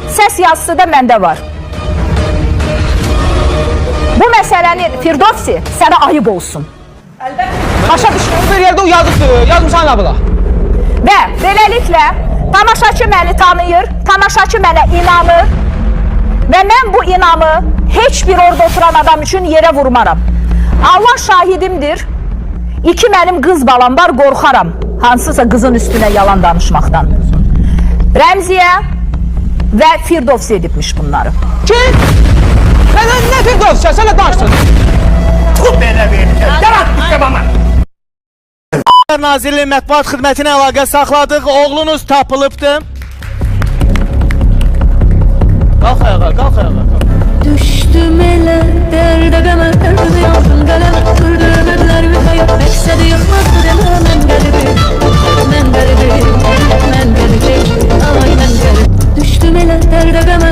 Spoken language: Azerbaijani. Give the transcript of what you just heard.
səs yazısı da məndə var. Bu məsələni Firdovsi sənə ayıb olsun. Başa düşün. Bir yerdə o yazıbdır. Yazmışsan abla. Və beləliklə tamaşaçı məni tanıyır, tamaşaçı mənə inanır və mən bu inamı heç bir orada oturan adam üçün yerə vurmaram. Allah şahidimdir. 2 mənim qız balam var, qorxaram hansısa qızın üstünə yalan danışmaqdan. Rəmziyə və Firdovsi edibmiş bunları. Kim? Nə Firdovsi? Sənə danışdın. Bu belə verəcək. Yarat bizə bana. Nazirliyi mətbuat xidmətinə əlaqə saxladıq. Oğlunuz tapılıbdır. Qalx ayağa, qalx ayağa. Düştüm elə dərdə qəmə, dərdi yandım qələmə, qırdı ömürlərimi hayat məqsədi yıxmaqdı demə mən qəlibim, mən qəlibim, mən qəlibim, ay mən qəlibim. Düştüm elə dərdə qəmə,